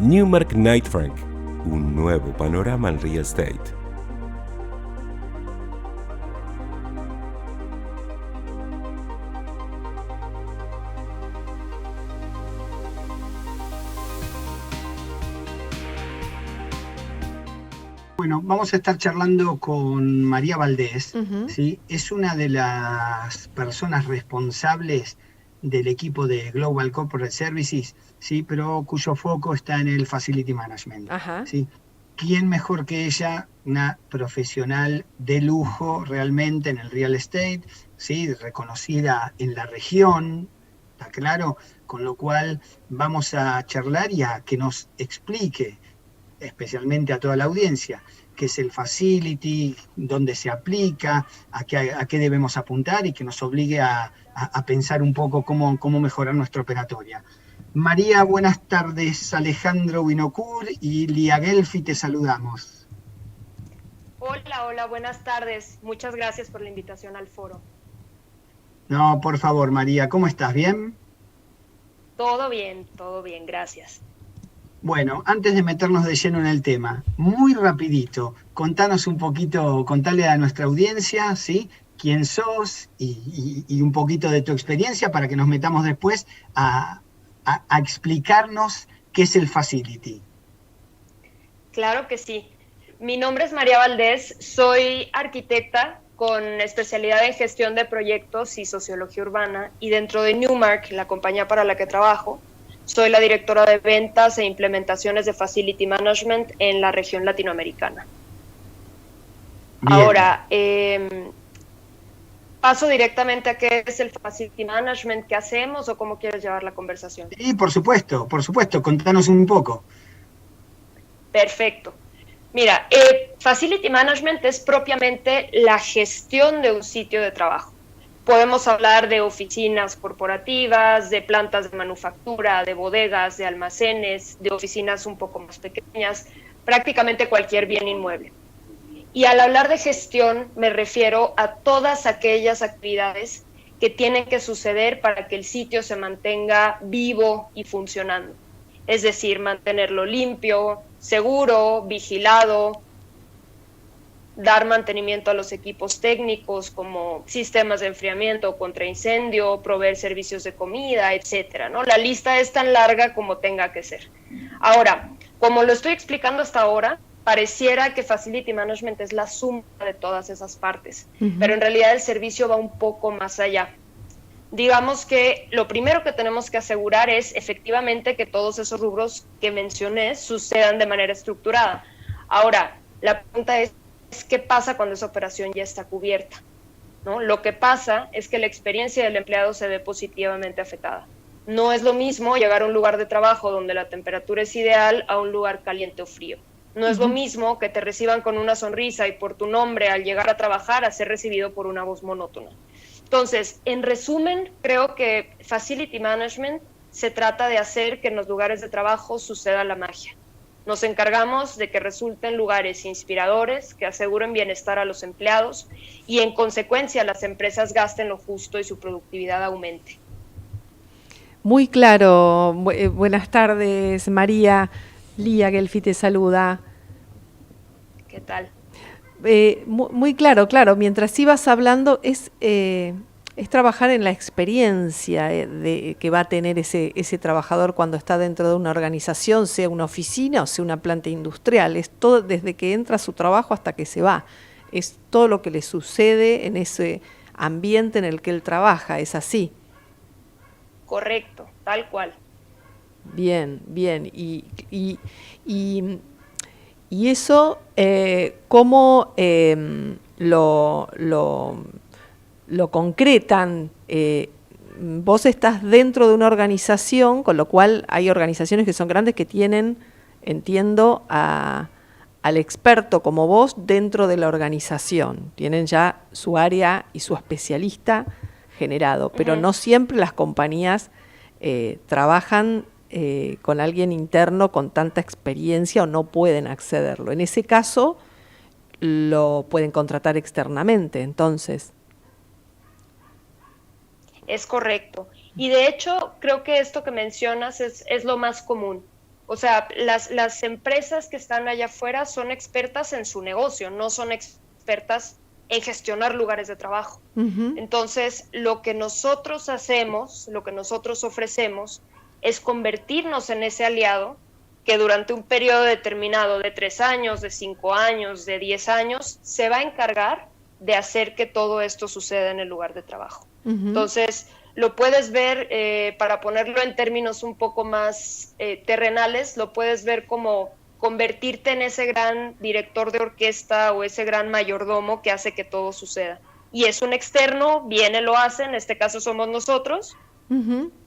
Newmark Knight Frank, un nuevo panorama en real estate. Bueno, vamos a estar charlando con María Valdés, Ujú. ¿sí? Es una de las personas responsables del equipo de Global Corporate Services, ¿sí? Pero cuyo foco está en el Facility Management, Ajá. ¿sí? ¿Quién mejor que ella, una profesional de lujo realmente en el real estate, ¿sí? Reconocida en la región, ¿está claro? Con lo cual vamos a charlar y a que nos explique, especialmente a toda la audiencia, qué es el facility, dónde se aplica, a qué debemos apuntar y que nos obligue a pensar un poco cómo mejorar nuestra operatoria. María, buenas tardes. Alejandro Winocur y Lía Gelfi te saludamos. Hola, buenas tardes. Muchas gracias por la invitación al foro. No, por favor, María, ¿cómo estás? ¿Bien? Todo bien, gracias. Bueno, antes de meternos de lleno en el tema, muy rapidito, contanos un poquito, contale a nuestra audiencia, ¿sí? Quién sos y un poquito de tu experiencia para que nos metamos después a explicarnos qué es el facility. Claro que sí. Mi nombre es María Valdés, soy arquitecta con especialidad en gestión de proyectos y sociología urbana, y dentro de Newmark, la compañía para la que trabajo, soy la directora de ventas e implementaciones de Facility Management en la región latinoamericana. Bien. Ahora, paso directamente a qué es el Facility Management, qué hacemos o cómo quieres llevar la conversación. Sí, por supuesto, contanos un poco. Perfecto. Mira, Facility Management es propiamente la gestión de un sitio de trabajo. Podemos hablar de oficinas corporativas, de plantas de manufactura, de bodegas, de almacenes, de oficinas un poco más pequeñas, prácticamente cualquier bien inmueble. Y al hablar de gestión me refiero a todas aquellas actividades que tienen que suceder para que el sitio se mantenga vivo y funcionando. Es decir, mantenerlo limpio, seguro, vigilado, dar mantenimiento a los equipos técnicos como sistemas de enfriamiento contra incendio, proveer servicios de comida, etcétera, ¿no? La lista es tan larga como tenga que ser. Ahora, como lo estoy explicando hasta ahora, pareciera que Facility Management es la suma de todas esas partes, pero en realidad el servicio va un poco más allá. Digamos que lo primero que tenemos que asegurar es efectivamente que todos esos rubros que mencioné sucedan de manera estructurada. Ahora, la pregunta es ¿qué pasa cuando esa operación ya está cubierta? ¿No? Lo que pasa es que la experiencia del empleado se ve positivamente afectada. No es lo mismo llegar a un lugar de trabajo donde la temperatura es ideal a un lugar caliente o frío. No es lo mismo que te reciban con una sonrisa y por tu nombre al llegar a trabajar a ser recibido por una voz monótona. Entonces, en resumen, creo que Facility Management se trata de hacer que en los lugares de trabajo suceda la magia. Nos encargamos de que resulten lugares inspiradores, que aseguren bienestar a los empleados y en consecuencia las empresas gasten lo justo y su productividad aumente. Muy claro. Buenas tardes, María. Lía Gelfi te saluda. ¿Qué tal? Muy claro. Mientras ibas hablando es trabajar en la experiencia que va a tener ese trabajador cuando está dentro de una organización, sea una oficina o sea una planta industrial. Es todo desde que entra a su trabajo hasta que se va. Es todo lo que le sucede en ese ambiente en el que él trabaja. ¿Es así? Correcto, tal cual. Bien. Y eso, ¿cómo lo concretan? Vos estás dentro de una organización, con lo cual hay organizaciones que son grandes que tienen, entiendo, al experto como vos dentro de la organización. Tienen ya su área y su especialista generado, pero no siempre las compañías trabajan con alguien interno con tanta experiencia o no pueden accederlo. En ese caso, lo pueden contratar externamente, entonces. Es correcto. Y de hecho, creo que esto que mencionas es lo más común. O sea, las empresas que están allá afuera son expertas en su negocio, no son expertas en gestionar lugares de trabajo. Entonces, lo que nosotros hacemos, lo que nosotros ofrecemos, es convertirnos en ese aliado que durante un periodo determinado de 3 años, de 5 años, de 10 años, se va a encargar de hacer que todo esto suceda en el lugar de trabajo. Entonces, lo puedes ver, para ponerlo en términos un poco más terrenales, lo puedes ver como convertirte en ese gran director de orquesta o ese gran mayordomo que hace que todo suceda. Y es un externo, viene, lo hace, en este caso somos nosotros,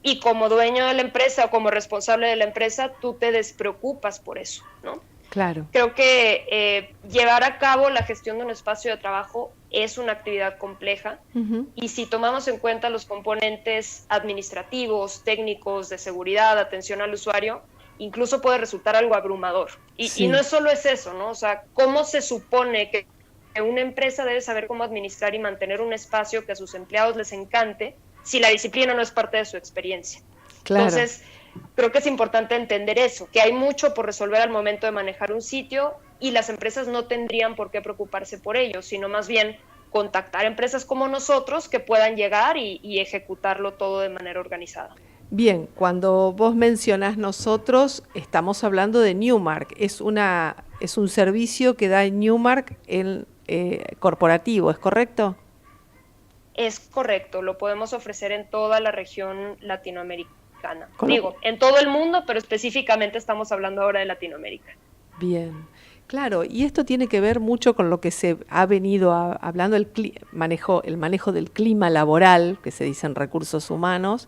y como dueño de la empresa o como responsable de la empresa, tú te despreocupas por eso, ¿no? Claro. Creo que llevar a cabo la gestión de un espacio de trabajo es una actividad compleja, y si tomamos en cuenta los componentes administrativos, técnicos, de seguridad, atención al usuario, incluso puede resultar algo abrumador. Y no solo es eso, ¿no? O sea, ¿cómo se supone que una empresa debe saber cómo administrar y mantener un espacio que a sus empleados les encante si la disciplina no es parte de su experiencia? Claro. Entonces, creo que es importante entender eso, que hay mucho por resolver al momento de manejar un sitio, y las empresas no tendrían por qué preocuparse por ello, sino más bien contactar empresas como nosotros que puedan llegar y ejecutarlo todo de manera organizada. Bien, cuando vos mencionás nosotros, estamos hablando de Newmark. Es un servicio que da Newmark en corporativo, ¿es correcto? Es correcto, lo podemos ofrecer en toda la región latinoamericana. Digo, en todo el mundo, pero específicamente estamos hablando ahora de Latinoamérica. Bien, claro, y esto tiene que ver mucho con lo que se ha venido hablando, el manejo del clima laboral, que se dice en recursos humanos,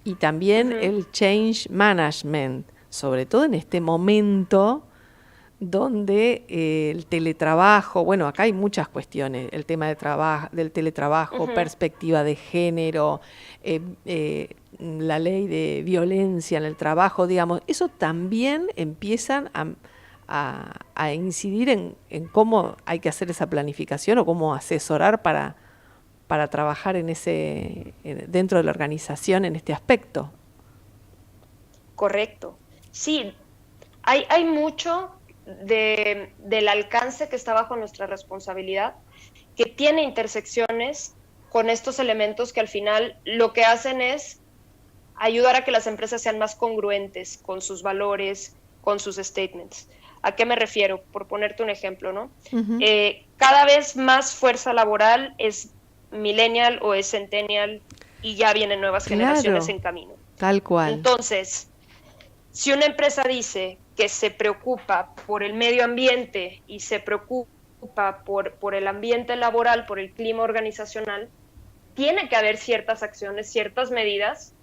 y también el change management, sobre todo en este momento donde el teletrabajo, bueno, acá hay muchas cuestiones, el tema del teletrabajo, perspectiva de género, la ley de violencia en el trabajo, digamos, eso también empiezan a incidir en cómo hay que hacer esa planificación o cómo asesorar para trabajar dentro de la organización en este aspecto. Correcto. Sí, hay mucho del alcance que está bajo nuestra responsabilidad, que tiene intersecciones con estos elementos que al final lo que hacen es ayudar a que las empresas sean más congruentes con sus valores, con sus statements. ¿A qué me refiero? Por ponerte un ejemplo, ¿no? Cada vez más fuerza laboral es millennial o es centennial, y ya vienen nuevas generaciones en camino. Tal cual. Entonces, si una empresa dice que se preocupa por el medio ambiente y se preocupa por el ambiente laboral, por el clima organizacional, tiene que haber ciertas acciones, ciertas medidas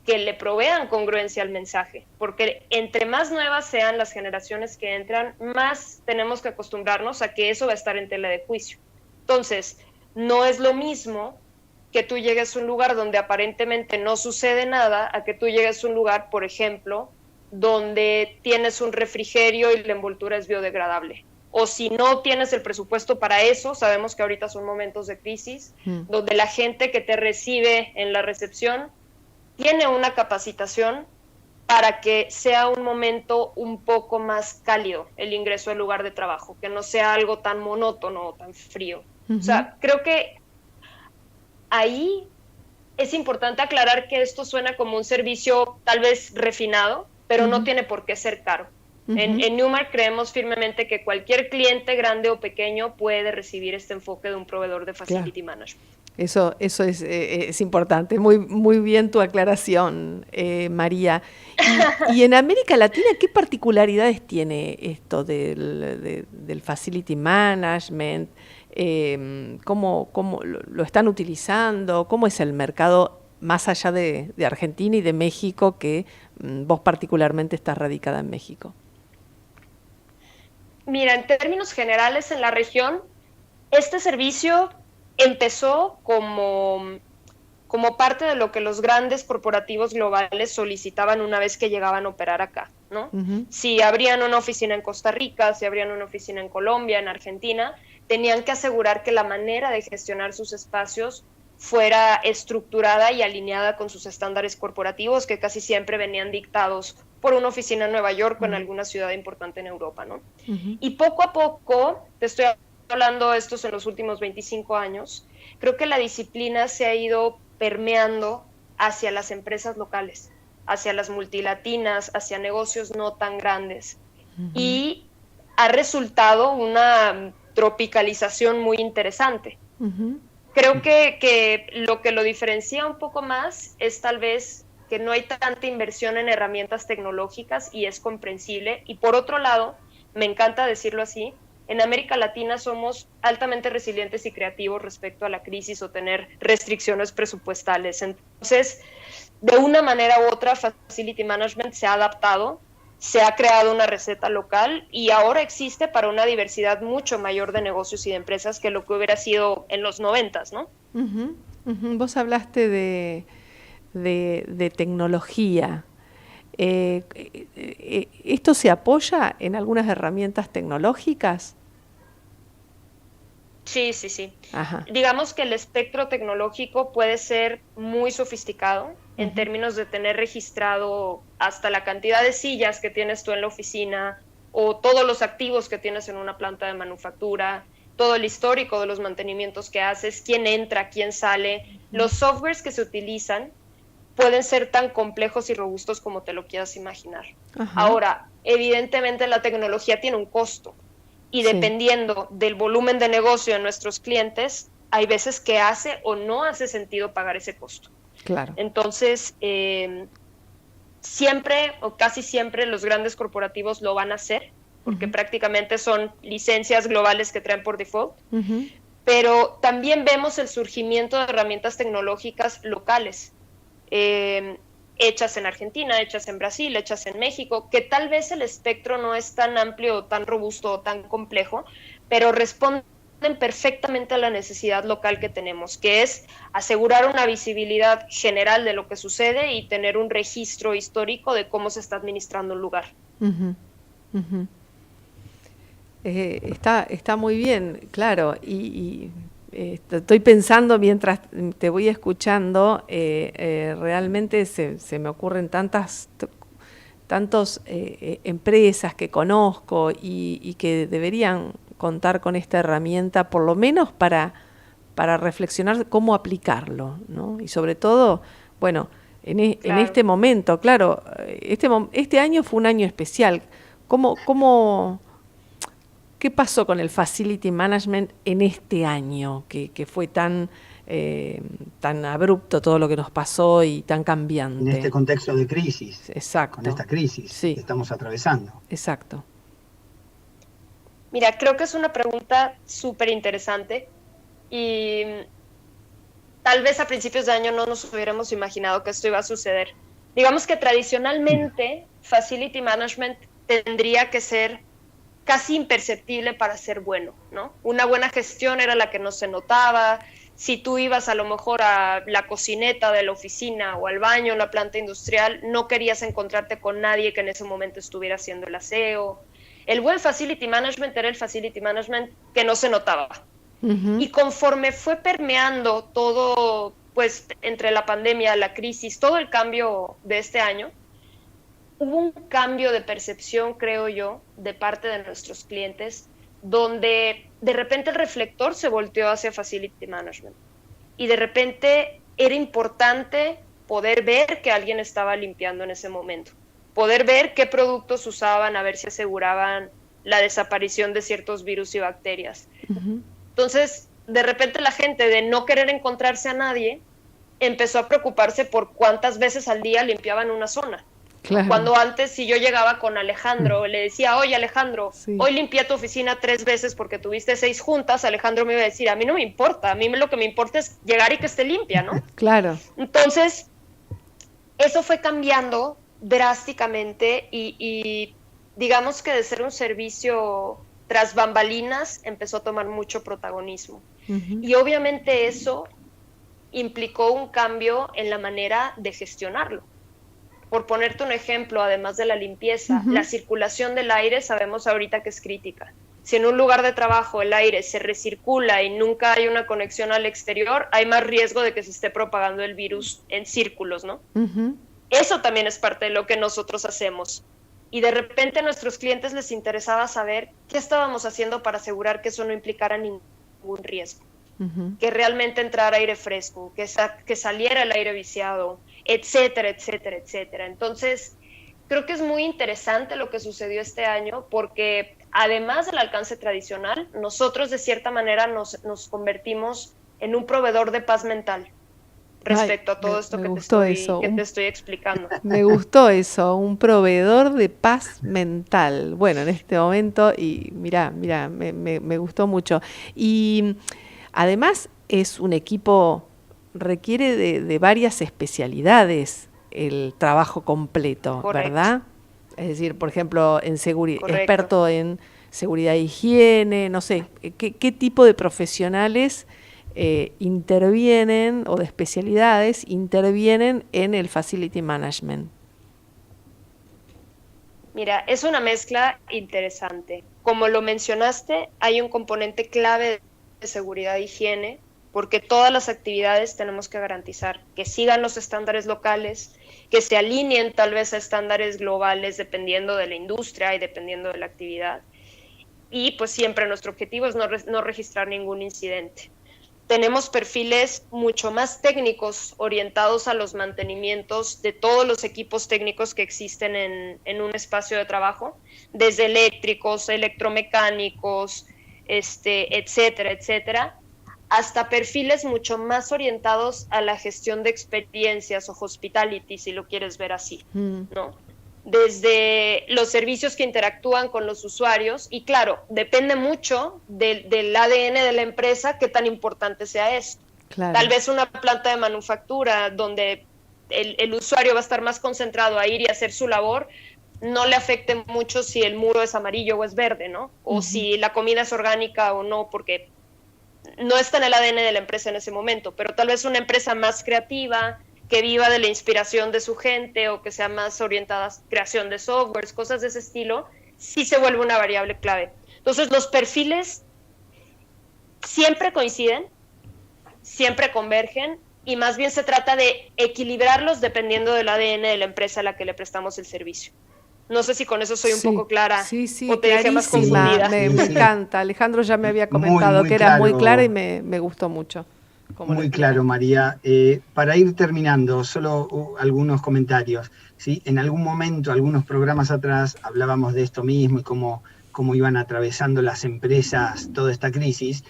que le provean congruencia al mensaje, porque entre más nuevas sean las generaciones que entran, más tenemos que acostumbrarnos a que eso va a estar en tela de juicio. Entonces, no es lo mismo que tú llegues a un lugar donde aparentemente no sucede nada, a que tú llegues a un lugar, por ejemplo, donde tienes un refrigerio y la envoltura es biodegradable. O si no tienes el presupuesto para eso, sabemos que ahorita son momentos de crisis, donde la gente que te recibe en la recepción tiene una capacitación para que sea un momento un poco más cálido el ingreso al lugar de trabajo, que no sea algo tan monótono o tan frío. O sea, creo que ahí es importante aclarar que esto suena como un servicio tal vez refinado, pero no tiene por qué ser caro. En Newmark creemos firmemente que cualquier cliente, grande o pequeño, puede recibir este enfoque de un proveedor de Facility Management. Eso es importante. Muy bien tu aclaración, María. Y en América Latina, ¿qué particularidades tiene esto del Facility Management? ¿Cómo lo están utilizando? ¿Cómo es el mercado más allá de Argentina y de México, que vos particularmente estás radicada en México? Mira, en términos generales en la región, este servicio empezó como parte de lo que los grandes corporativos globales solicitaban una vez que llegaban a operar acá, ¿no? Si abrían una oficina en Costa Rica, si abrían una oficina en Colombia, en Argentina, tenían que asegurar que la manera de gestionar sus espacios fuera estructurada y alineada con sus estándares corporativos, que casi siempre venían dictados por una oficina en Nueva York o en alguna ciudad importante en Europa, ¿no? Y poco a poco, te estoy hablando de estos en los últimos 25 años, creo que la disciplina se ha ido permeando hacia las empresas locales, hacia las multilatinas, hacia negocios no tan grandes. Y ha resultado una tropicalización muy interesante. Creo que lo diferencia un poco más es tal vez que no hay tanta inversión en herramientas tecnológicas y es comprensible. Y por otro lado, me encanta decirlo así, en América Latina somos altamente resilientes y creativos respecto a la crisis o tener restricciones presupuestales. Entonces, de una manera u otra, Facility Management se ha adaptado, se ha creado una receta local y ahora existe para una diversidad mucho mayor de negocios y de empresas que lo que hubiera sido en los 90s, ¿no? Vos hablaste de tecnología. ¿Esto se apoya en algunas herramientas tecnológicas? Sí, sí, sí. Ajá. Digamos que el espectro tecnológico puede ser muy sofisticado en términos de tener registrado hasta la cantidad de sillas que tienes tú en la oficina o todos los activos que tienes en una planta de manufactura, todo el histórico de los mantenimientos que haces, quién entra, quién sale. Los softwares que se utilizan pueden ser tan complejos y robustos como te lo quieras imaginar. Ahora, evidentemente la tecnología tiene un costo. Y dependiendo del volumen de negocio de nuestros clientes, hay veces que hace o no hace sentido pagar ese costo. Claro. Entonces, siempre o casi siempre los grandes corporativos lo van a hacer, porque prácticamente son licencias globales que traen por default, pero también vemos el surgimiento de herramientas tecnológicas locales, hechas en Argentina, hechas en Brasil, hechas en México, que tal vez el espectro no es tan amplio, tan robusto, tan complejo, pero responden perfectamente a la necesidad local que tenemos, que es asegurar una visibilidad general de lo que sucede y tener un registro histórico de cómo se está administrando un lugar. Está muy bien, claro, y estoy pensando mientras te voy escuchando, realmente se me ocurren tantas empresas que conozco y que deberían contar con esta herramienta, por lo menos para reflexionar cómo aplicarlo, ¿no? Y sobre todo, bueno, en este momento, claro, este año fue un año especial. ¿Qué pasó con el Facility Management en este año, que fue tan abrupto todo lo que nos pasó y tan cambiante? En este contexto de crisis. Exacto. Con esta crisis que estamos atravesando. Exacto. Mira, creo que es una pregunta súper interesante y tal vez a principios de año no nos hubiéramos imaginado que esto iba a suceder. Digamos que tradicionalmente Facility Management tendría que ser casi imperceptible para ser bueno, ¿no? Una buena gestión era la que no se notaba. Si tú ibas a lo mejor a la cocineta de la oficina o al baño en la planta industrial, no querías encontrarte con nadie que en ese momento estuviera haciendo el aseo. El buen Facility Management era el Facility Management que no se notaba. Y conforme fue permeando todo, pues entre la pandemia, la crisis, todo el cambio de este año, hubo un cambio de percepción, creo yo, de parte de nuestros clientes, donde de repente el reflector se volteó hacia Facility Management. Y de repente era importante poder ver que alguien estaba limpiando en ese momento, poder ver qué productos usaban, a ver si aseguraban la desaparición de ciertos virus y bacterias. Entonces, de repente la gente, de no querer encontrarse a nadie, empezó a preocuparse por cuántas veces al día limpiaban una zona. Claro. Cuando antes, si yo llegaba con Alejandro, le decía, oye Alejandro, hoy limpié tu oficina 3 veces porque tuviste 6 juntas, Alejandro me iba a decir, a mí no me importa, a mí lo que me importa es llegar y que esté limpia, ¿no? Claro. Entonces, eso fue cambiando drásticamente y digamos que de ser un servicio tras bambalinas empezó a tomar mucho protagonismo. Y obviamente eso implicó un cambio en la manera de gestionarlo. Por ponerte un ejemplo, además de la limpieza, la circulación del aire sabemos ahorita que es crítica. Si en un lugar de trabajo el aire se recircula y nunca hay una conexión al exterior, hay más riesgo de que se esté propagando el virus en círculos, ¿no? Eso también es parte de lo que nosotros hacemos. Y de repente a nuestros clientes les interesaba saber qué estábamos haciendo para asegurar que eso no implicara ningún riesgo. Que realmente entrara aire fresco, que saliera el aire viciado, etcétera, etcétera, etcétera. Entonces, creo que es muy interesante lo que sucedió este año, porque además del alcance tradicional, nosotros de cierta manera nos convertimos en un proveedor de paz mental respecto a todo esto que te estoy explicando. Me gustó eso, un proveedor de paz mental. Bueno, en este momento, y mirá, me gustó mucho. Y además es un equipo, requiere de varias especialidades el trabajo completo, correcto, ¿verdad? Es decir, por ejemplo, en experto en seguridad e higiene, no sé, ¿qué tipo de profesionales intervienen o de especialidades intervienen en el facility management? Mira, es una mezcla interesante. Como lo mencionaste, hay un componente clave de seguridad e higiene, porque todas las actividades tenemos que garantizar que sigan los estándares locales, que se alineen tal vez a estándares globales dependiendo de la industria y dependiendo de la actividad. Y pues siempre nuestro objetivo es no registrar ningún incidente. Tenemos perfiles mucho más técnicos orientados a los mantenimientos de todos los equipos técnicos que existen en un espacio de trabajo, desde eléctricos, electromecánicos, etcétera, etcétera, hasta perfiles mucho más orientados a la gestión de experiencias o hospitality, si lo quieres ver así, ¿no? Desde los servicios que interactúan con los usuarios, y claro, depende mucho del ADN de la empresa qué tan importante sea esto. Claro. Tal vez una planta de manufactura donde el usuario va a estar más concentrado a ir y hacer su labor, no le afecte mucho si el muro es amarillo o es verde, ¿no? O si la comida es orgánica o no, porque no está en el ADN de la empresa en ese momento, pero tal vez una empresa más creativa, que viva de la inspiración de su gente o que sea más orientada a creación de softwares, cosas de ese estilo, sí se vuelve una variable clave. Entonces, los perfiles siempre coinciden, siempre convergen, y más bien se trata de equilibrarlos dependiendo del ADN de la empresa a la que le prestamos el servicio. No sé si con eso soy un poco clara o te dejé más confundida. Me encanta. Alejandro ya me había comentado que era muy clara y me gustó mucho. Muy claro, María. Para ir terminando, solo algunos comentarios. ¿Sí? En algún momento, algunos programas atrás, hablábamos de esto mismo y cómo iban atravesando las empresas toda esta crisis,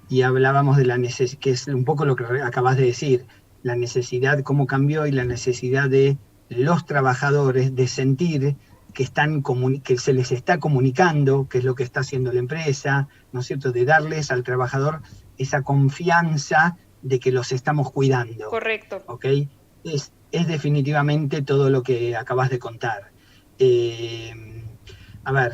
y hablábamos de la necesidad, que es un poco lo que acabas de decir, la necesidad, cómo cambió, y la necesidad de los trabajadores de sentir que se les está comunicando qué es lo que está haciendo la empresa, ¿no es cierto?, de darles al trabajador esa confianza de que los estamos cuidando. Correcto. ¿Ok? Es definitivamente todo lo que acabas de contar. A ver,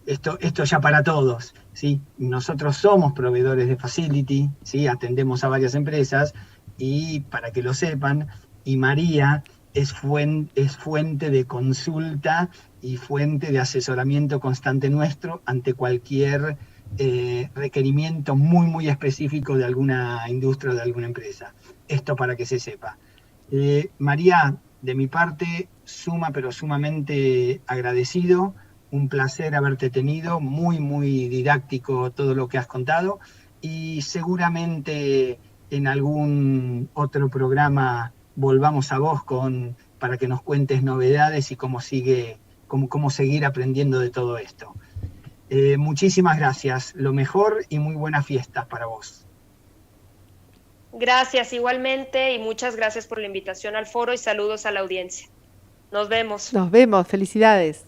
esto ya para todos, ¿sí? Nosotros somos proveedores de facility, ¿sí? Atendemos a varias empresas, y para que lo sepan, y María es fuente de consulta y fuente de asesoramiento constante nuestro ante cualquier requerimiento muy, muy específico de alguna industria o de alguna empresa. Esto para que se sepa. María, de mi parte, pero sumamente agradecido. Un placer haberte tenido, muy, muy didáctico todo lo que has contado, y seguramente en algún otro programa volvamos a vos para que nos cuentes novedades y cómo seguir aprendiendo de todo esto. Muchísimas gracias, lo mejor y muy buenas fiestas para vos. Gracias igualmente, y muchas gracias por la invitación al foro y saludos a la audiencia. Nos vemos. Nos vemos, felicidades.